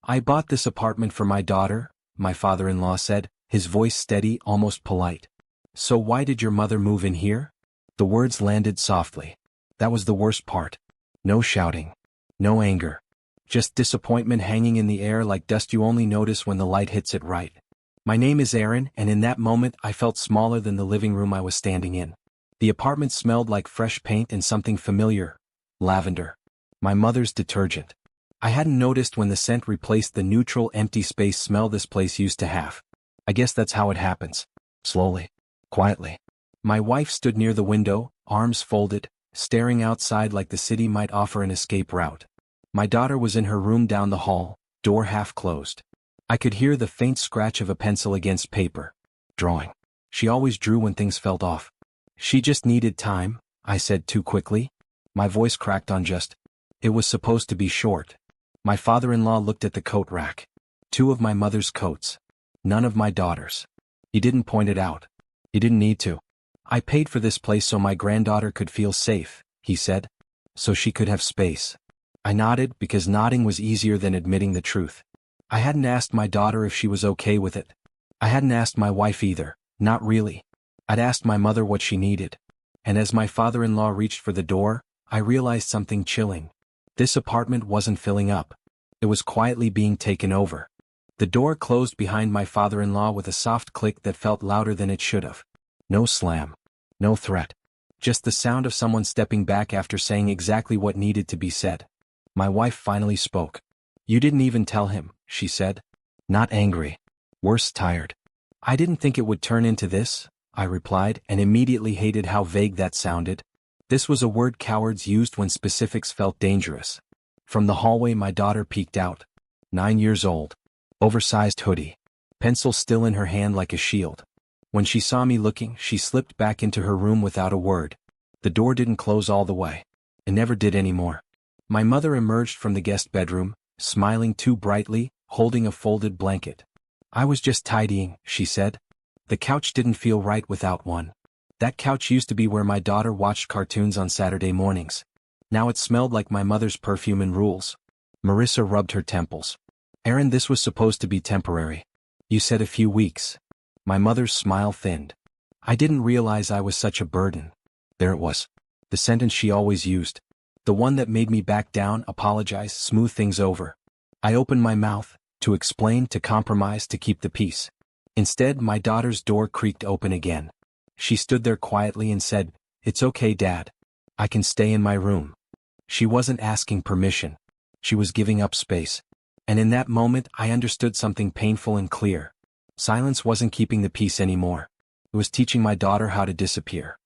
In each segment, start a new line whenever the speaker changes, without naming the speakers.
I bought this apartment for my daughter, my father-in-law said, his voice steady, almost polite. So why did your mother move in here? The words landed softly. That was the worst part. No shouting. No anger. Just disappointment hanging in the air like dust you only notice when the light hits it right. My name is Aaron, and in that moment I felt smaller than the living room I was standing in. The apartment smelled like fresh paint and something familiar. Lavender. My mother's detergent. I hadn't noticed when the scent replaced the neutral empty space smell this place used to have. I guess that's how it happens. Slowly. Quietly. My wife stood near the window, arms folded, staring outside like the city might offer an escape route. My daughter was in her room down the hall, door half closed. I could hear the faint scratch of a pencil against paper. Drawing. She always drew when things felt off. She just needed time, I said too quickly. My voice cracked on just. It was supposed to be short. My father-in-law looked at the coat rack. 2 of my mother's coats. None of my daughter's. He didn't point it out. He didn't need to. I paid for this place so my granddaughter could feel safe, he said. So she could have space. I nodded because nodding was easier than admitting the truth. I hadn't asked my daughter if she was okay with it. I hadn't asked my wife either, not really. I'd asked my mother what she needed. And as my father-in-law reached for the door, I realized something chilling. This apartment wasn't filling up. It was quietly being taken over. The door closed behind my father-in-law with a soft click that felt louder than it should have. No slam. No threat. Just the sound of someone stepping back after saying exactly what needed to be said. My wife finally spoke. You didn't even tell him, she said. Not angry. Worse, tired. I didn't think it would turn into this, I replied, and immediately hated how vague that sounded. This was a word cowards used when specifics felt dangerous. From the hallway my daughter peeked out. 9 years old. Oversized hoodie. Pencil still in her hand like a shield. When she saw me looking, she slipped back into her room without a word. The door didn't close all the way. It never did anymore. My mother emerged from the guest bedroom, smiling too brightly, holding a folded blanket. I was just tidying, she said. The couch didn't feel right without one. That couch used to be where my daughter watched cartoons on Saturday mornings. Now it smelled like my mother's perfume and rules. Marissa rubbed her temples. Aaron, this was supposed to be temporary. You said a few weeks. My mother's smile thinned. I didn't realize I was such a burden. There it was. The sentence she always used. The one that made me back down, apologize, smooth things over. I opened my mouth, to explain, to compromise, to keep the peace. Instead, my daughter's door creaked open again. She stood there quietly and said, It's okay, Dad. I can stay in my room. She wasn't asking permission. She was giving up space. And in that moment, I understood something painful and clear. Silence wasn't keeping the peace anymore. It was teaching my daughter how to disappear.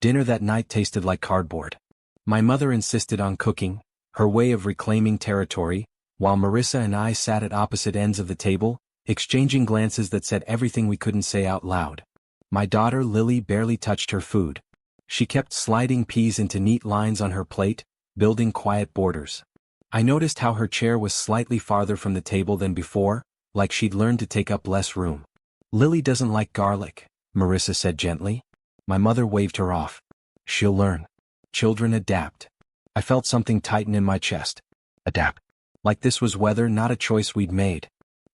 Dinner that night tasted like cardboard. My mother insisted on cooking, her way of reclaiming territory, while Marissa and I sat at opposite ends of the table, exchanging glances that said everything we couldn't say out loud. My daughter Lily barely touched her food. She kept sliding peas into neat lines on her plate, building quiet borders. I noticed how her chair was slightly farther from the table than before, like she'd learned to take up less room. Lily doesn't like garlic, Marissa said gently. My mother waved her off. She'll learn. Children adapt. I felt something tighten in my chest. Adapt. Like this was weather, not a choice we'd made.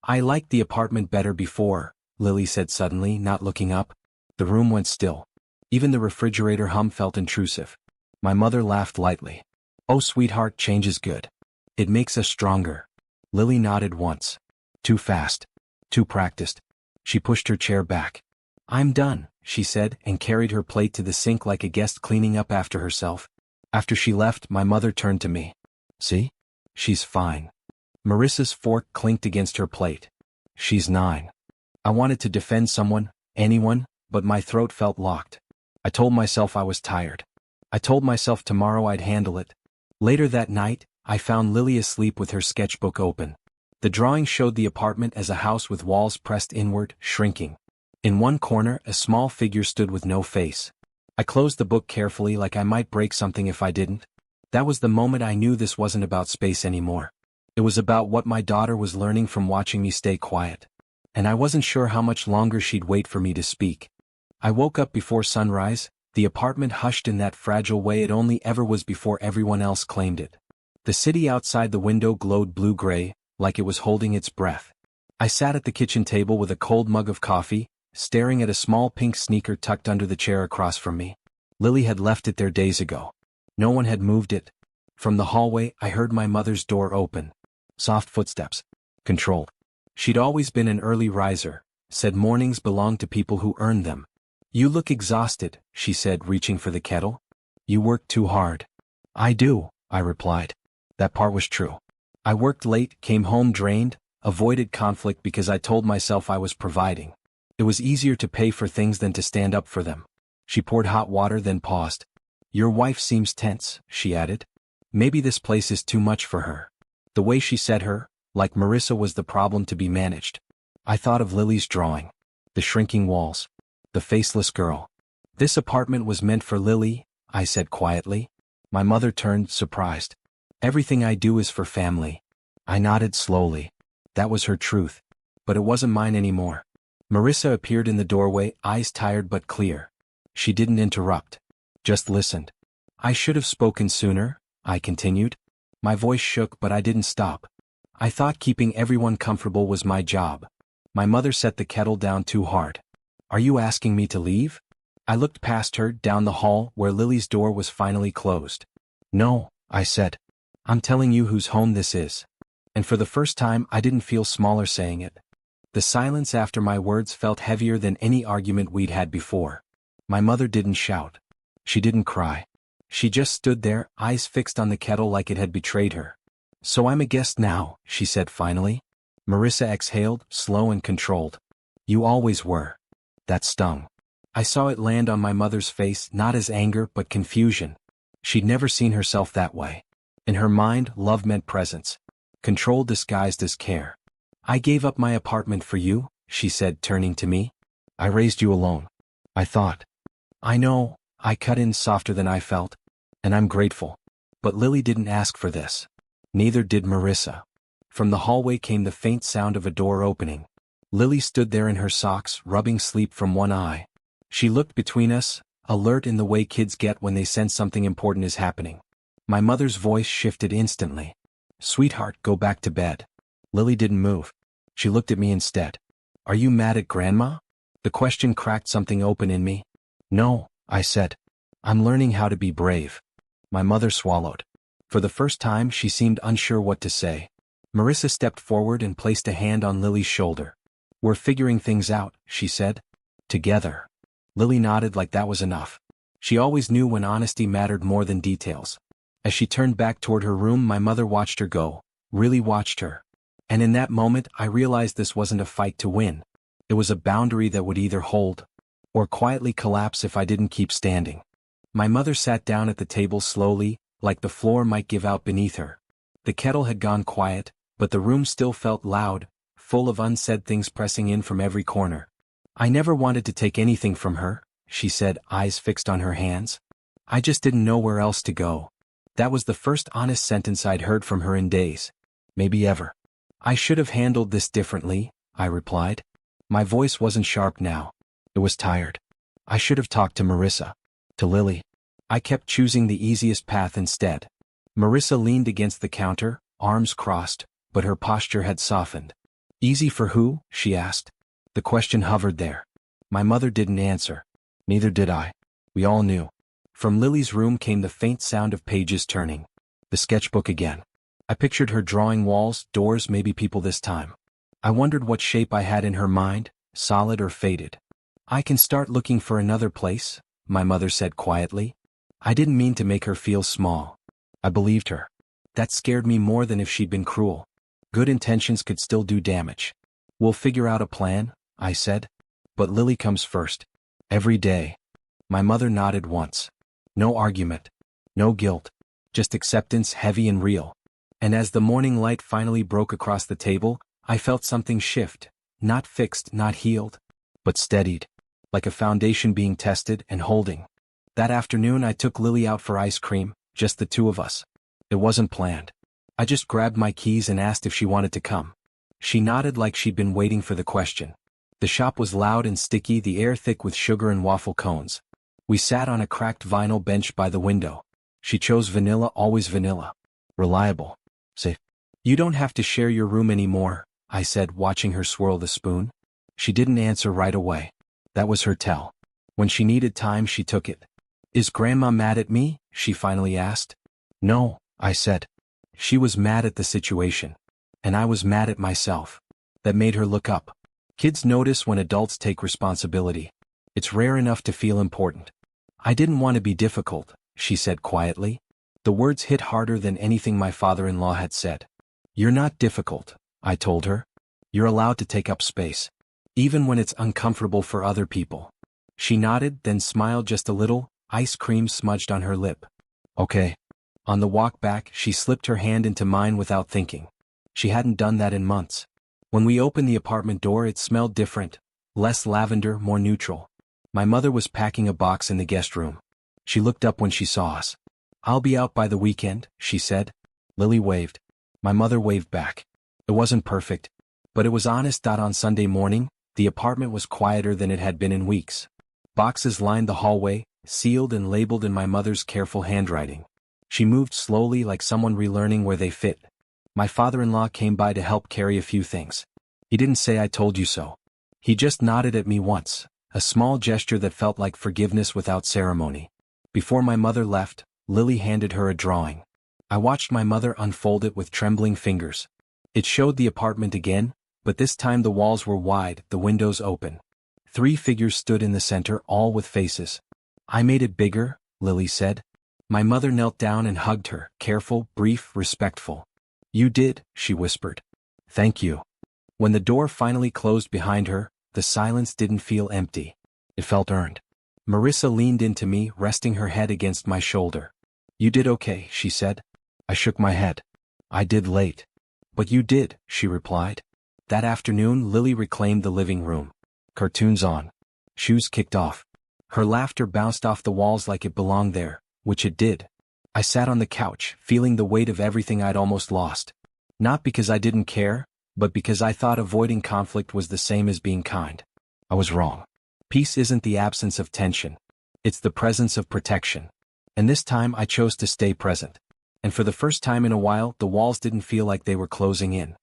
I liked the apartment better before, Lily said suddenly, not looking up. The room went still. Even the refrigerator hum felt intrusive. My mother laughed lightly. Oh, sweetheart, change is good. It makes us stronger. Lily nodded once. Too fast. Too practiced. She pushed her chair back. I'm done, she said, and carried her plate to the sink like a guest cleaning up after herself. After she left, my mother turned to me. See? She's fine. Marissa's fork clinked against her plate. She's 9. I wanted to defend someone, anyone, but my throat felt locked. I told myself I was tired. I told myself tomorrow I'd handle it. Later that night, I found Lily asleep with her sketchbook open. The drawing showed the apartment as a house with walls pressed inward, shrinking. In one corner, a small figure stood with no face. I closed the book carefully like I might break something if I didn't. That was the moment I knew this wasn't about space anymore. It was about what my daughter was learning from watching me stay quiet. And I wasn't sure how much longer she'd wait for me to speak. I woke up before sunrise, the apartment hushed in that fragile way it only ever was before everyone else claimed it. The city outside the window glowed blue-gray, like it was holding its breath. I sat at the kitchen table with a cold mug of coffee, staring at a small pink sneaker tucked under the chair across from me. Lily had left it there days ago. No one had moved it. From the hallway, I heard my mother's door open. Soft footsteps. Controlled. She'd always been an early riser, said mornings belonged to people who earned them. "You look exhausted," she said, reaching for the kettle. "You work too hard." "I do," I replied. That part was true. I worked late, came home drained, avoided conflict because I told myself I was providing. It was easier to pay for things than to stand up for them. She poured hot water, then paused. "Your wife seems tense," she added. "Maybe this place is too much for her." The way she said her, like Marissa was the problem to be managed. I thought of Lily's drawing. The shrinking walls. The faceless girl. "This apartment was meant for Lily," I said quietly. My mother turned, surprised. "Everything I do is for family." I nodded slowly. That was her truth. But it wasn't mine anymore. Marissa appeared in the doorway, eyes tired but clear. She didn't interrupt. Just listened. "I should have spoken sooner," I continued. My voice shook, but I didn't stop. I thought keeping everyone comfortable was my job. My mother set the kettle down too hard. "Are you asking me to leave?" I looked past her, down the hall, where Lily's door was finally closed. "No," I said. "I'm telling you whose home this is." And for the first time, I didn't feel smaller saying it. The silence after my words felt heavier than any argument we'd had before. My mother didn't shout. She didn't cry. She just stood there, eyes fixed on the kettle like it had betrayed her. "So I'm a guest now," she said finally. Marissa exhaled, slow and controlled. "You always were." That stung. I saw it land on my mother's face, not as anger but confusion. She'd never seen herself that way. In her mind, love meant presence. Control disguised as care. "I gave up my apartment for you," she said, turning to me. "I raised you alone. I thought." "I know," I cut in softer than I felt. "And I'm grateful. But Lily didn't ask for this. Neither did Marissa." From the hallway came the faint sound of a door opening. Lily stood there in her socks, rubbing sleep from one eye. She looked between us, alert in the way kids get when they sense something important is happening. My mother's voice shifted instantly. "Sweetheart, go back to bed." Lily didn't move. She looked at me instead. "Are you mad at Grandma?" The question cracked something open in me. "No," I said. "I'm learning how to be brave." My mother swallowed. For the first time, she seemed unsure what to say. Marissa stepped forward and placed a hand on Lily's shoulder. "We're figuring things out," she said. "Together." Lily nodded like that was enough. She always knew when honesty mattered more than details. As she turned back toward her room, my mother watched her go. Really watched her. And in that moment, I realized this wasn't a fight to win. It was a boundary that would either hold or quietly collapse if I didn't keep standing. My mother sat down at the table slowly, like the floor might give out beneath her. The kettle had gone quiet, but the room still felt loud, full of unsaid things pressing in from every corner. "I never wanted to take anything from her," she said, eyes fixed on her hands. "I just didn't know where else to go." That was the first honest sentence I'd heard from her in days. Maybe ever. "I should have handled this differently," I replied. My voice wasn't sharp now. It was tired. I should have talked to Marissa. To Lily. I kept choosing the easiest path instead. Marissa leaned against the counter, arms crossed, but her posture had softened. "Easy for who?" she asked. The question hovered there. My mother didn't answer. Neither did I. We all knew. From Lily's room came the faint sound of pages turning. The sketchbook again. I pictured her drawing walls, doors, maybe people this time. I wondered what shape I had in her mind, solid or faded. "I can start looking for another place," my mother said quietly. I didn't mean to make her feel small. I believed her. That scared me more than if she'd been cruel. Good intentions could still do damage. "We'll figure out a plan," I said. "But Lily comes first. Every day." My mother nodded once. No argument. No guilt. Just acceptance, heavy and real. And as the morning light finally broke across the table, I felt something shift. Not fixed, not healed, but steadied. Like a foundation being tested and holding. That afternoon I took Lily out for ice cream, just the two of us. It wasn't planned. I just grabbed my keys and asked if she wanted to come. She nodded like she'd been waiting for the question. The shop was loud and sticky, the air thick with sugar and waffle cones. We sat on a cracked vinyl bench by the window. She chose vanilla, always vanilla. Reliable. Safe. You don't have to share your room anymore, I said, watching her swirl the spoon. She didn't answer right away. That was her tell. When she needed time, she took it. Is Grandma mad at me? She finally asked. No, I said. She was mad at the situation. And I was mad at myself. That made her look up. Kids notice when adults take responsibility. It's rare enough to feel important. I didn't want to be difficult, she said quietly. The words hit harder than anything my father-in-law had said. You're not difficult, I told her. You're allowed to take up space. Even when it's uncomfortable for other people. She nodded, then smiled just a little, ice cream smudged on her lip. Okay. On the walk back, she slipped her hand into mine without thinking. She hadn't done that in months. When we opened the apartment door, it smelled different. Less lavender, more neutral. My mother was packing a box in the guest room. She looked up when she saw us. I'll be out by the weekend, she said. Lily waved. My mother waved back. It wasn't perfect, but it was honest. On Sunday morning, the apartment was quieter than it had been in weeks. Boxes lined the hallway, sealed and labeled in my mother's careful handwriting. She moved slowly like someone relearning where they fit. My father-in-law came by to help carry a few things. He didn't say I told you so. He just nodded at me once, a small gesture that felt like forgiveness without ceremony. Before my mother left, Lily handed her a drawing. I watched my mother unfold it with trembling fingers. It showed the apartment again, but this time the walls were wide, the windows open. 3 figures stood in the center, all with faces. I made it bigger, Lily said. My mother knelt down and hugged her, careful, brief, respectful. You did, she whispered. Thank you. When the door finally closed behind her, the silence didn't feel empty. It felt earned. Marissa leaned into me, resting her head against my shoulder. You did okay, she said. I shook my head. I did late. But you did, she replied. That afternoon, Lily reclaimed the living room. Cartoons on. Shoes kicked off. Her laughter bounced off the walls like it belonged there, which it did. I sat on the couch, feeling the weight of everything I'd almost lost. Not because I didn't care, but because I thought avoiding conflict was the same as being kind. I was wrong. Peace isn't the absence of tension. It's the presence of protection. And this time I chose to stay present. And for the first time in a while, the walls didn't feel like they were closing in.